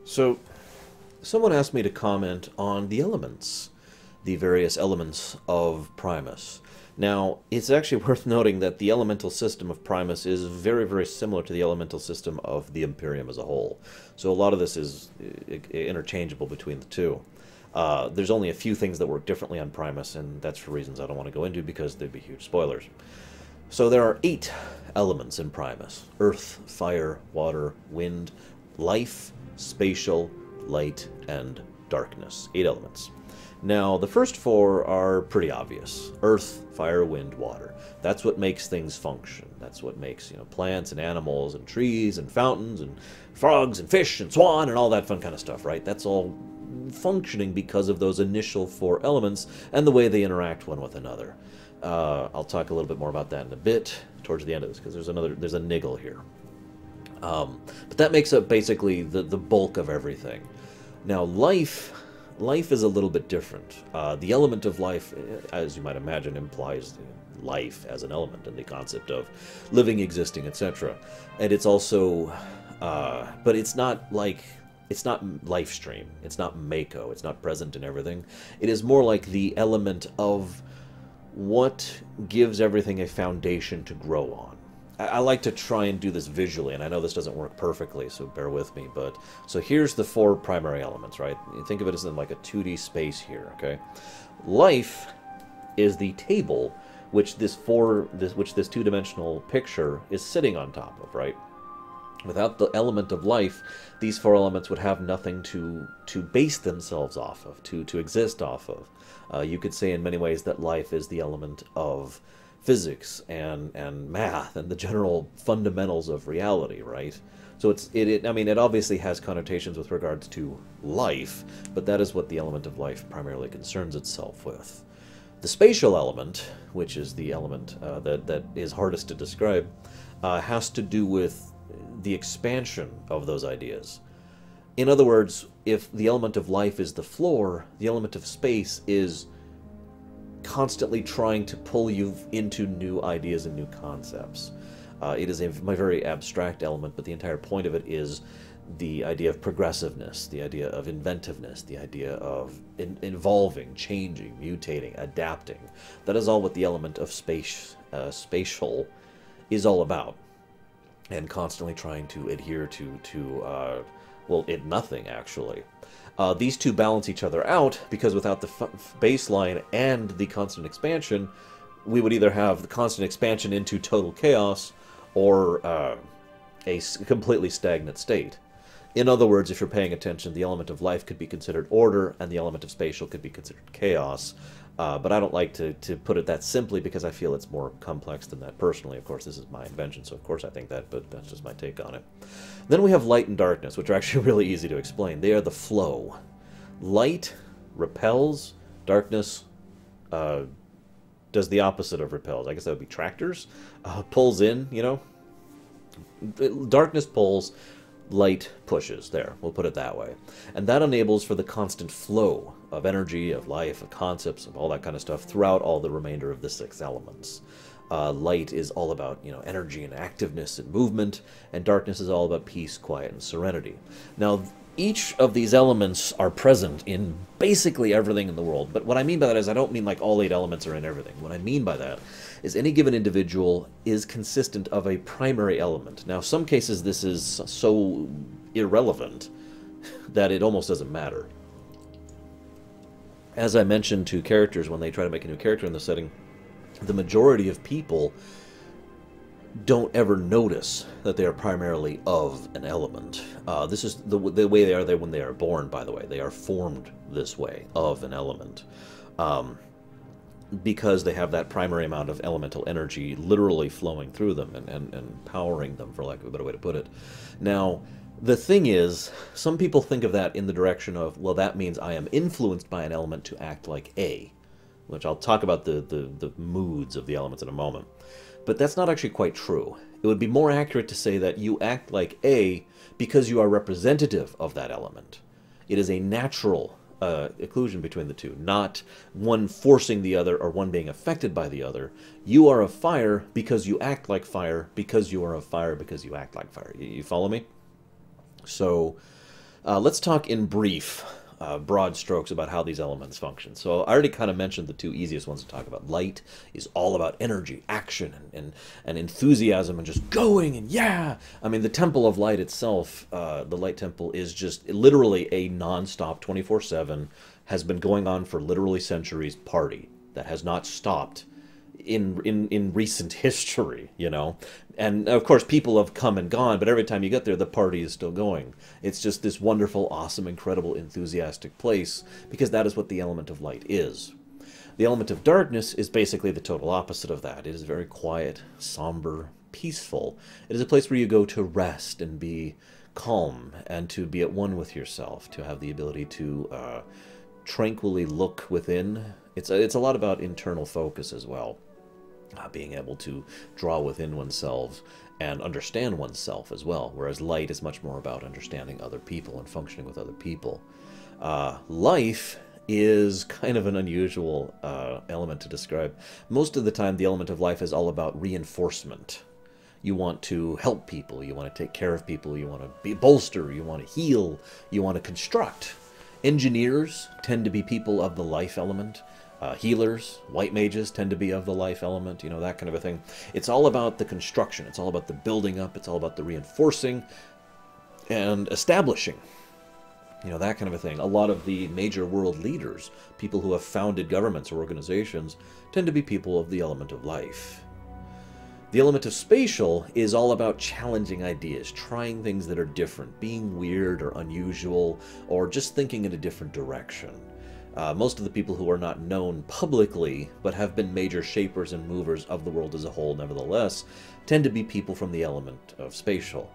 So, someone asked me to comment on the elements, the various elements of Primus. Now, it's actually worth noting that the elemental system of Primus is very, very similar to the elemental system of the Imperium as a whole. So a lot of this is interchangeable between the two. There's only a few things that work differently on Primus, and that's for reasons I don't want to go into because they'd be huge spoilers. So there are 8 elements in Primus: earth, fire, water, wind, life, spatial, light, and darkness. 8 elements. Now, the first 4 are pretty obvious. Earth, fire, wind, water. That's what makes things function. That's what makes, plants and animals and trees and fountains and frogs and fish and swan and all that fun kind of stuff, right? That's all functioning because of those initial 4 elements and the way they interact one with another. I'll talk a little bit more about that in a bit towards the end of this, because there's a niggle here. But that makes up basically the bulk of everything. Now, life is a little bit different. The element of life, as you might imagine, implies life as an element and the concept of living, existing, etc. And it's also, but it's not life stream. It's not Mako. It's not present in everything. It is more like the element of what gives everything a foundation to grow on. I like to try and do this visually, and I know this doesn't work perfectly, so bear with me. But so here's the 4 primary elements, right? You think of it as in like a 2D space here, okay? Life is the table which this 2-dimensional picture is sitting on top of, right? Without the element of life, these 4 elements would have nothing to base themselves off of, to exist off of. You could say in many ways that life is the element of physics and math and the general fundamentals of reality, right? So I mean, it obviously has connotations with regards to life, but that is what the element of life primarily concerns itself with. The spatial element, which is the element that is hardest to describe, has to do with the expansion of those ideas. In other words, if the element of life is the floor, the element of space is constantly trying to pull you into new ideas and new concepts. It is a very abstract element, but the entire point of it is the idea of progressiveness, the idea of inventiveness, the idea of evolving, changing, mutating, adapting. That is all what the element of spatial is all about, and constantly trying to adhere to well, nothing, actually. These two balance each other out, because without the baseline and the constant expansion, we would either have the constant expansion into total chaos or a completely stagnant state. In other words, if you're paying attention, the element of life could be considered order, and the element of spatial could be considered chaos. But I don't like to put it that simply, because I feel it's more complex than that personally. Of course, this is my invention, so of course I think that, but that's just my take on it. Then we have light and darkness, which are actually really easy to explain. They are the flow. Light repels, darkness does the opposite of repels. I guess that would be tractors. Pulls in, Darkness pulls, light pushes. There, we'll put it that way. And that enables for the constant flow of energy, of life, of concepts, of all that kind of stuff throughout all the remainder of the 6 elements. Light is all about, energy and activeness and movement, and darkness is all about peace, quiet, and serenity. Now, each of these elements are present in basically everything in the world, but what I mean by that is I don't mean like all 8 elements are in everything. What I mean by that is any given individual is consistent of a primary element. Now, some cases this is so irrelevant that it almost doesn't matter. As I mentioned to characters when they try to make a new character in the setting, the majority of people don't ever notice that they are primarily of an element. This is the way they are there when they are born, by the way. They are formed this way, of an element. Because they have that primary amount of elemental energy literally flowing through them and powering them, for lack of a better way to put it. Now, the thing is, some people think of that in the direction of, well, that means I am influenced by an element to act like A, which I'll talk about the moods of the elements in a moment. But that's not actually quite true. It would be more accurate to say that you act like A because you are representative of that element. It is a natural occlusion between the two, not one forcing the other or one being affected by the other. You are of fire because you act like fire, because you are of fire because you act like fire. You follow me? So Let's talk in brief, broad strokes about how these elements function. So I already kind of mentioned the two easiest ones to talk about. Light is all about energy, action, and enthusiasm, and just going, and yeah! I mean, the Temple of Light itself, the Light Temple, is just literally a non-stop, 24/7, has been going on for literally centuries party that has not stopped in recent history, you know. And of course people have come and gone, but every time you get there the party is still going. It's just this wonderful, awesome, incredible, enthusiastic place, because that is what the element of light is. The element of darkness is basically the total opposite of that. It is very quiet, somber, peaceful. It is a place where you go to rest and be calm and to be at one with yourself, to have the ability to tranquilly look within. It's a lot about internal focus as well. Being able to draw within oneself and understand oneself as well, whereas light is much more about understanding other people and functioning with other people. Life is kind of an unusual element to describe. Most of the time, the element of life is all about reinforcement. You want to help people, you want to take care of people, you want to bolster, you want to heal, you want to construct. Engineers tend to be people of the life element. Healers, white mages tend to be of the life element, you know, that kind of a thing. It's all about the construction, it's all about the building up, it's all about the reinforcing and establishing, you know, that kind of a thing. A lot of the major world leaders, people who have founded governments or organizations, tend to be people of the element of life. The element of spatial is all about challenging ideas, trying things that are different, being weird or unusual, or just thinking in a different direction. Most of the people who are not known publicly, but have been major shapers and movers of the world as a whole, nevertheless, tend to be people from the element of spatial.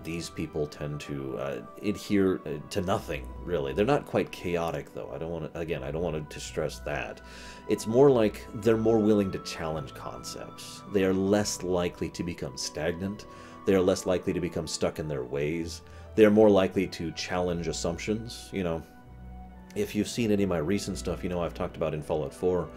These people tend to adhere to nothing, really. They're not quite chaotic, though. I don't want to stress that. It's more like they're more willing to challenge concepts. They are less likely to become stagnant. They are less likely to become stuck in their ways. They are more likely to challenge assumptions, you know. If you've seen any of my recent stuff, you know I've talked about in Fallout 4,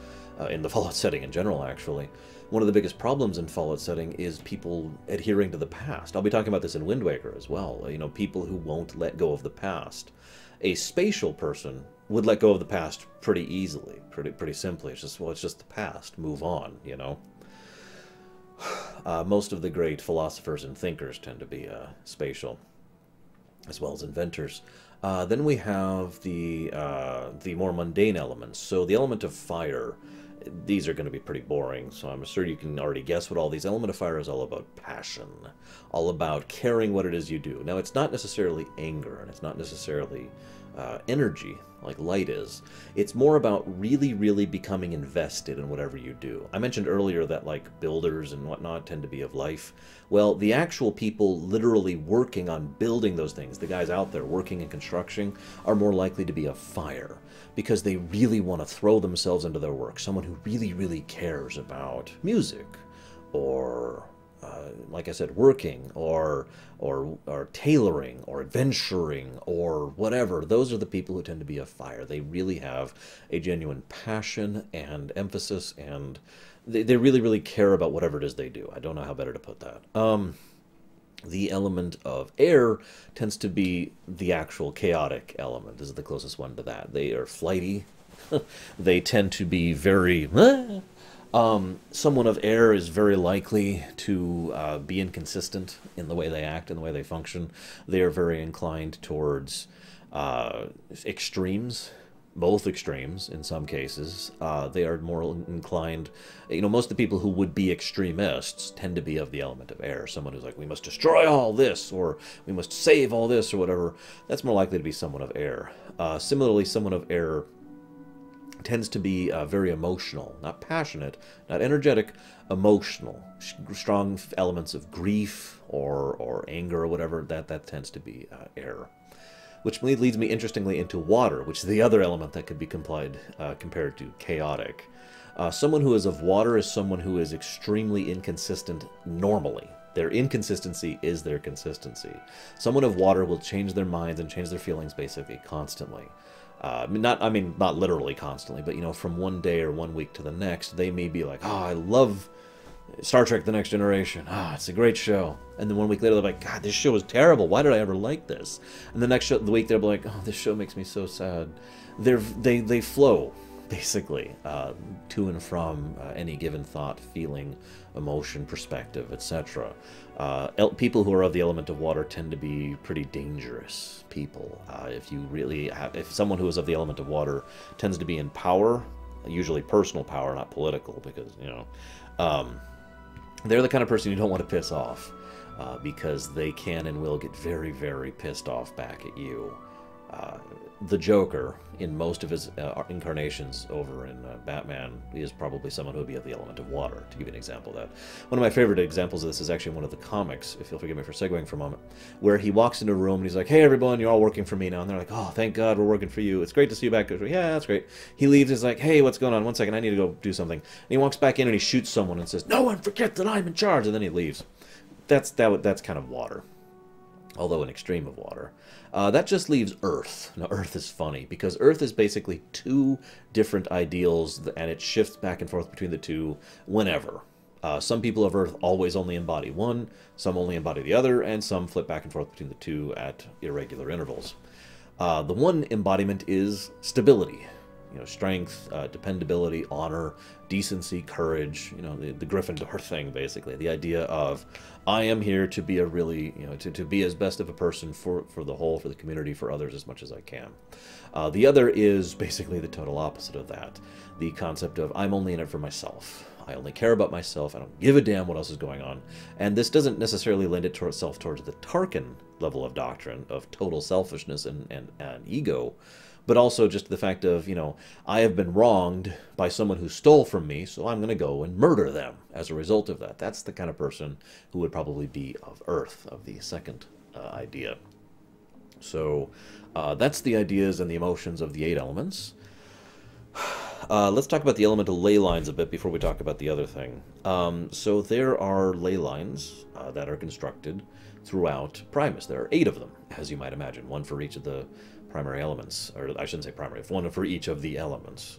in the Fallout setting in general, actually. One of the biggest problems in Fallout setting is people adhering to the past. I'll be talking about this in Wind Waker as well. You know, people who won't let go of the past. A spatial person would let go of the past pretty easily, pretty simply. It's just, well, it's just the past. Move on, you know. Most of the great philosophers and thinkers tend to be spatial, as well as inventors. Then we have the more mundane elements. So the element of fire, these are going to be pretty boring, so I'm sure you can already guess what all these. Element of fire is all about passion, all about caring what it is you do. Now, it's not necessarily anger, and it's not necessarily energy, like light is. It's more about really, really becoming invested in whatever you do. I mentioned earlier that, like, builders and whatnot tend to be of life. Well, the actual people literally working on building those things, the guys out there working in construction, are more likely to be of fire, because they really want to throw themselves into their work. Someone who really, really cares about music, or like I said, working, or tailoring, or adventuring, or whatever. Those are the people who tend to be of fire. They really have a genuine passion and emphasis, and they really, really care about whatever it is they do. I don't know how better to put that. The element of air tends to be the actual chaotic element. This is the closest one to that. They are flighty. They tend to be very... someone of air is very likely to be inconsistent in the way they act and the way they function. They are very inclined towards extremes, both extremes in some cases. They are more inclined, you know, most of the people who would be extremists tend to be of the element of air. Someone who's like, we must destroy all this, or we must save all this, or whatever. That's more likely to be someone of air. Similarly, someone of air tends to be very emotional, not passionate, not energetic, emotional. Strong elements of grief or anger or whatever, that tends to be air. Which leads me interestingly into water, which is the other element that could be compared to chaotic. Someone who is of water is someone who is extremely inconsistent normally. Their inconsistency is their consistency. Someone of water will change their minds and change their feelings basically constantly. Not literally constantly, but, you know, from one day or one week to the next, they may be like, oh, I love Star Trek: The Next Generation. Ah, it's a great show. And then 1 week later, they're like, God, this show is terrible. Why did I ever like this? And the week they're like, oh, this show makes me so sad. They flow, basically, to and from any given thought, feeling, emotion, perspective, etc. People who are of the element of water tend to be pretty dangerous people. If someone who is of the element of water tends to be in power, usually personal power, not political, because, they're the kind of person you don't want to piss off, because they can and will get very, very pissed off back at you. The Joker, in most of his incarnations over in Batman, is probably someone who would be of the element of water, to give you an example of that. One of my favorite examples of this is actually one of the comics, if you'll forgive me for segueing for a moment, where he walks into a room and he's like, hey everyone, you're all working for me now. And they're like, oh, thank God we're working for you. It's great to see you back. He goes, yeah, that's great. He leaves, he's like, hey, what's going on? 1 second, I need to go do something. And he walks back in and he shoots someone and says, no one forget that I'm in charge. And then he leaves. That's kind of water. Although an extreme of water. That just leaves Earth. Now, Earth is funny, because Earth is basically two different ideals, and it shifts back and forth between the two whenever. Some people of Earth always only embody one, some only embody the other, and some flip back and forth between the two at irregular intervals. The one embodiment is stability. Strength, dependability, honor, decency, courage, the Gryffindor thing, basically. The idea of, I am here to be a really, to be as best of a person for the whole, for the community, for others as much as I can. The other is basically the total opposite of that. The concept of, I'm only in it for myself. I only care about myself. I don't give a damn what else is going on. And this doesn't necessarily lend itself towards the Tarkin level of doctrine of total selfishness and ego, but also just the fact of, I have been wronged by someone who stole from me, so I'm going to go and murder them as a result of that. That's the kind of person who would probably be of Earth, of the second idea. So that's the ideas and the emotions of the 8 elements. Let's talk about the elemental ley lines a bit before we talk about the other thing. So there are ley lines that are constructed throughout Primus. There are 8 of them, as you might imagine, one for each of the primary elements, or I shouldn't say primary, one for each of the elements.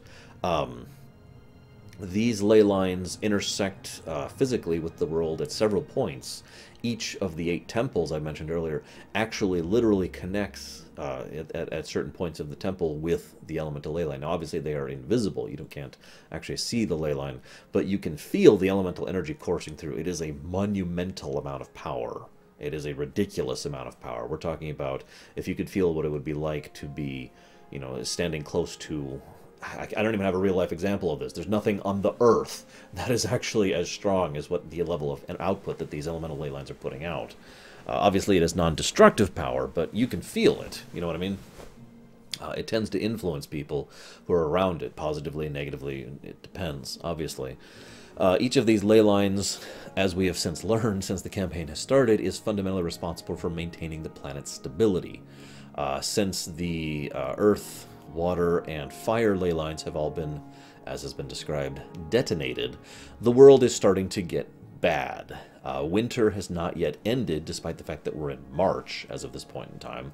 These ley lines intersect physically with the world at several points. Each of the 8 temples I mentioned earlier actually literally connects at certain points of the temple with the elemental ley line. Now obviously they are invisible, you can't actually see the ley line, but you can feel the elemental energy coursing through. It is a monumental amount of power. It is a ridiculous amount of power. We're talking about, if you could feel what it would be like to be, standing close to, I don't even have a real-life example of this. There's nothing on the Earth that is actually as strong as what the level of output that these elemental ley lines are putting out. Obviously, it is non-destructive power, but you can feel it. You know what I mean? It tends to influence people who are around it, positively, negatively. It depends, obviously. Each of these ley lines, as we have since learned since the campaign has started, is fundamentally responsible for maintaining the planet's stability. Since the earth, water, and fire ley lines have all been, as has been described, detonated, the world is starting to get bad. Winter has not yet ended, despite the fact that we're in March as of this point in time.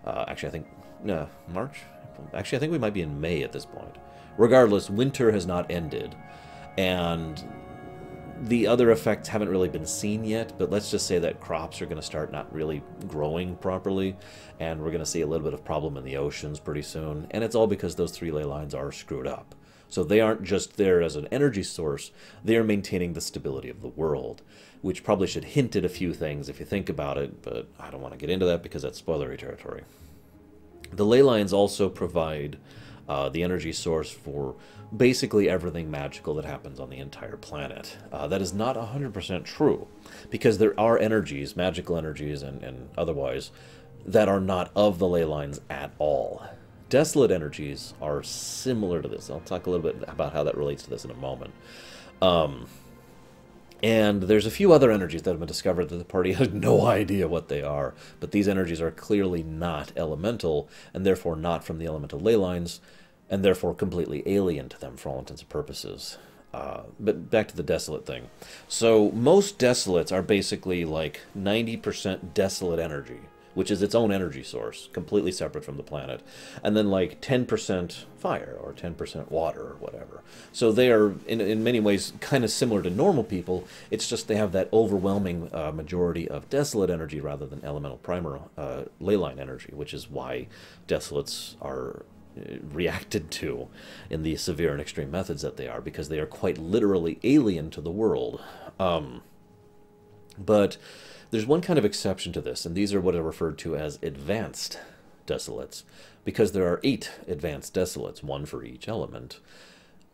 Actually, I think... No, March? Actually, I think we might be in May at this point. Regardless, winter has not ended. And the other effects haven't really been seen yet, but let's just say that crops are going to start not really growing properly, and we're going to see a little bit of problem in the oceans pretty soon, and it's all because those 3 ley lines are screwed up. So they aren't just there as an energy source, they are maintaining the stability of the world, which probably should hint at a few things if you think about it, but I don't want to get into that because that's spoilery territory. The ley lines also provide the energy source for basically everything magical that happens on the entire planet. That is not 100% true, because there are energies, magical energies and otherwise, that are not of the ley lines at all. Desolate energies are similar to this. I'll talk a little bit about how that relates to this in a moment. And there's a few other energies that have been discovered that the party has no idea what they are, but these energies are clearly not elemental, and therefore not from the elemental ley lines, and therefore completely alien to them for all intents and purposes. But back to the desolate thing. So most desolates are basically like 90% desolate energy. which is its own energy source, completely separate from the planet, and then like 10% fire or 10% water or whatever. So they are, in many ways, kind of similar to normal people. It's just they have that overwhelming majority of desolate energy rather than elemental primer ley line energy, which is why desolates are reacted to in the severe and extreme methods that they are, because they are quite literally alien to the world. But there's one kind of exception to this, and these are what are referred to as advanced desolates, because there are 8 advanced desolates, 1 for each element.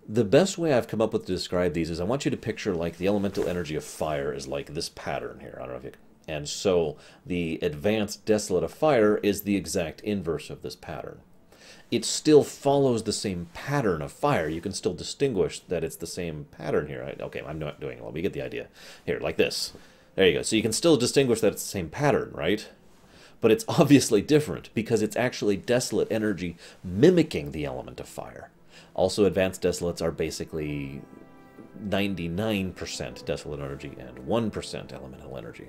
The best way I've come up with to describe these is I want you to picture like the elemental energy of fire is like this pattern here. I don't know if you can. And so the advanced desolate of fire is the exact inverse of this pattern. It still follows the same pattern of fire. You can still distinguish that it's the same pattern here. Okay, I'm not doing it well. We get the idea. Here, like this. There you go. So you can still distinguish that it's the same pattern, right? But it's obviously different because it's actually desolate energy mimicking the element of fire. Also, advanced desolates are basically 99% desolate energy and 1% elemental energy.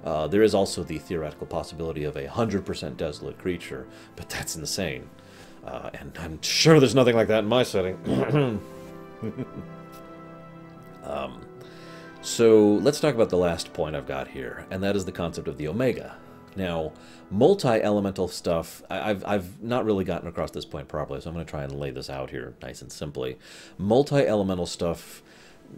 There is also the theoretical possibility of a 100% desolate creature, but that's insane. And I'm sure there's nothing like that in my setting. So let's talk about the last point I've got here, and that is the concept of the Omega. Now, multi-elemental stuff, I've not really gotten across this point properly, so I'm going to try and lay this out here nice and simply. Multi-elemental stuff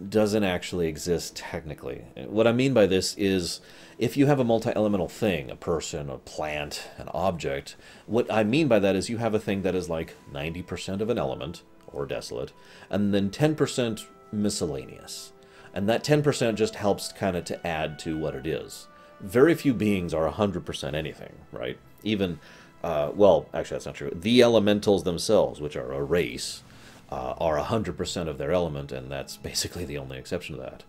doesn't actually exist technically. What I mean by this is if you have a multi-elemental thing, a person, a plant, an object, what I mean by that is you have a thing that is like 90% of an element, or desolate, and then 10% miscellaneous. And that 10% just helps kind of to add to what it is. Very few beings are 100% anything, right? Even, well, actually that's not true. The elementals themselves, which are a race, are 100% of their element, and that's basically the only exception to that.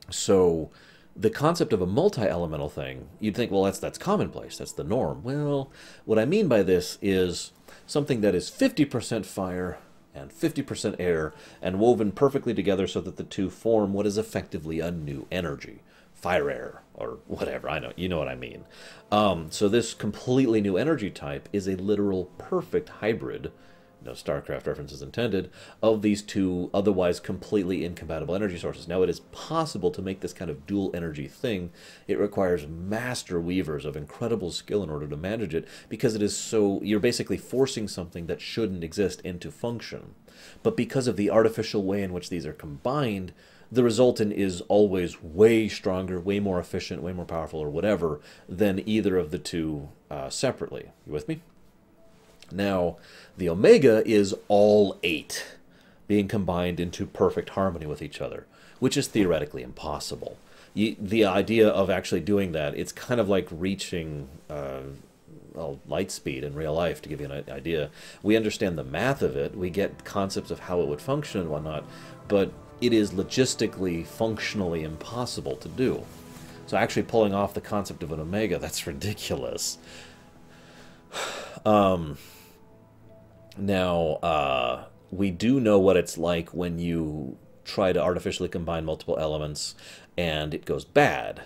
So the concept of a multi-elemental thing, you'd think, well, that's commonplace, that's the norm. Well, what I mean by this is something that is 50% fire and 50% air, and woven perfectly together so that the two form what is effectively a new energy. Fire air, or whatever, I know, you know what I mean. So this completely new energy type is a literal perfect hybrid, no StarCraft references intended, of these two otherwise completely incompatible energy sources. Now, it is possible to make this kind of dual energy thing. It requires master weavers of incredible skill in order to manage it, because it is so, you're basically forcing something that shouldn't exist into function. But because of the artificial way in which these are combined, the resultant is always way stronger, way more efficient, way more powerful, or whatever, than either of the two separately. You with me? Now, the Omega is all 8 being combined into perfect harmony with each other, which is theoretically impossible. The idea of actually doing that, it's kind of like reaching well, light speed in real life, to give you an idea. We understand the math of it, we get concepts of how it would function and whatnot, but it is logistically, functionally impossible to do. So actually pulling off the concept of an Omega, that's ridiculous. Now, we do know what it's like when you try to artificially combine multiple elements and it goes bad.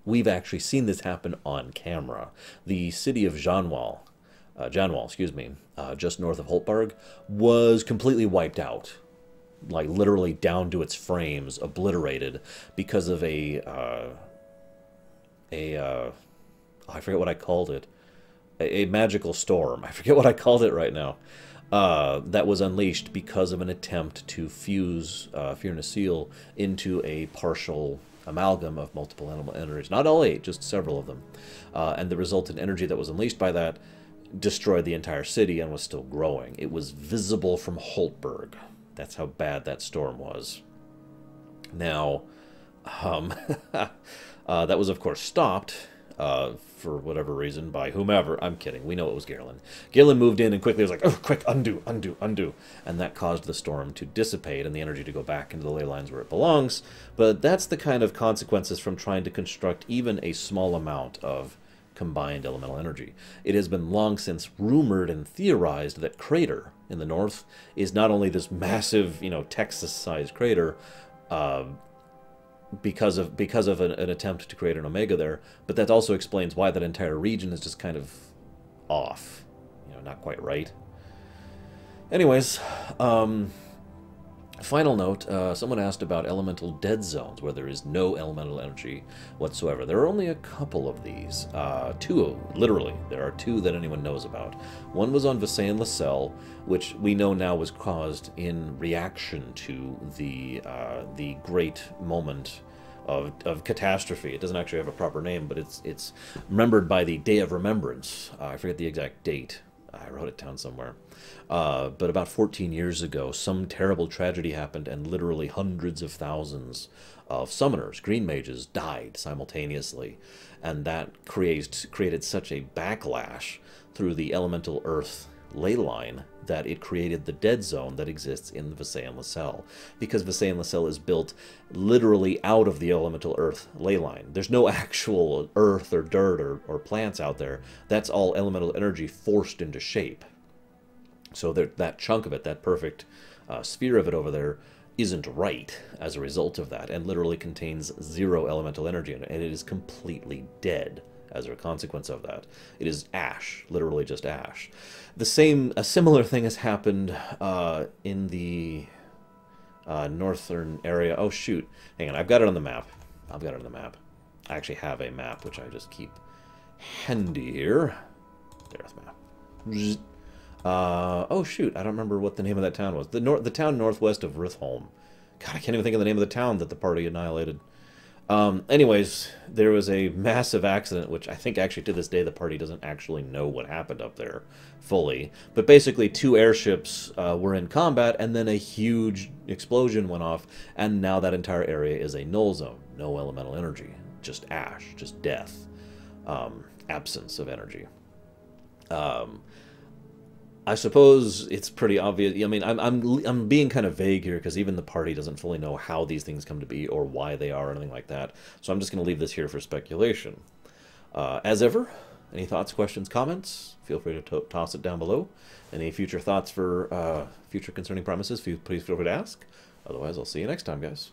We've actually seen this happen on camera. The city of Janwal, excuse me, just north of Holtberg, was completely wiped out. Like literally down to its frames, obliterated, because of I forget what I called it. A magical storm. I forget what I called it right now. That was unleashed because of an attempt to fuse Fear into a partial amalgam of multiple elemental energies. Not all 8, just several of them. And the resultant energy that was unleashed by that destroyed the entire city and was still growing. It was visible from Holtberg. That's how bad that storm was. Now, that was, of course, stopped for whatever reason by whomever. I'm kidding. We know it was Galen. Galen moved in and quickly was like, oh, quick, undo, undo, undo. And that caused the storm to dissipate and the energy to go back into the ley lines where it belongs. But that's the kind of consequences from trying to construct even a small amount of combined elemental energy. It has been long since rumored and theorized that Crater in the north is not only this massive, Texas-sized crater, because of an attempt to create an omega there. But that also explains why that entire region is just kind of off, not quite right. Anyways, final note, someone asked about elemental dead zones, where there is no elemental energy whatsoever. There are only a couple of these. Two, literally. There are two that anyone knows about. One was on Visayan Lacelle, which we know now was caused in reaction to the great moment of catastrophe. It doesn't actually have a proper name, but it's remembered by the Day of Remembrance. I forget the exact date. I wrote it down somewhere. But about 14 years ago, some terrible tragedy happened, and literally hundreds of thousands of summoners, green mages, died simultaneously. And that created such a backlash through the elemental earth ley line that it created the dead zone that exists in the Visayan Lacelle. Because Visayan Lacelle is built literally out of the elemental earth ley line. There's no actual earth or dirt or plants out there. That's all elemental energy forced into shape. So that chunk of it, that perfect sphere of it over there, isn't right as a result of that, and literally contains zero elemental energy in it, and it is completely dead as a consequence of that. It is ash, literally just ash. A similar thing has happened in the northern area. Oh shoot, hang on, I've got it on the map. I actually have a map, which I just keep handy here. There's the map. Oh shoot, I don't remember what the name of that town was. The town northwest of Rithholm. God, I can't even think of the name of the town that the party annihilated. Anyways, there was a massive accident, which I think actually to this day the party doesn't actually know what happened up there fully. But basically 2 airships were in combat, and then a huge explosion went off, and now that entire area is a null zone. No elemental energy. Just ash. Just death. Absence of energy. I suppose it's pretty obvious. I mean, I'm being kind of vague here because even the party doesn't fully know how these things come to be or why they are or anything like that. So I'm just going to leave this here for speculation. As ever, any thoughts, questions, comments? Feel free to toss it down below. Any future thoughts for future concerning promises? Please feel free to ask. Otherwise, I'll see you next time, guys.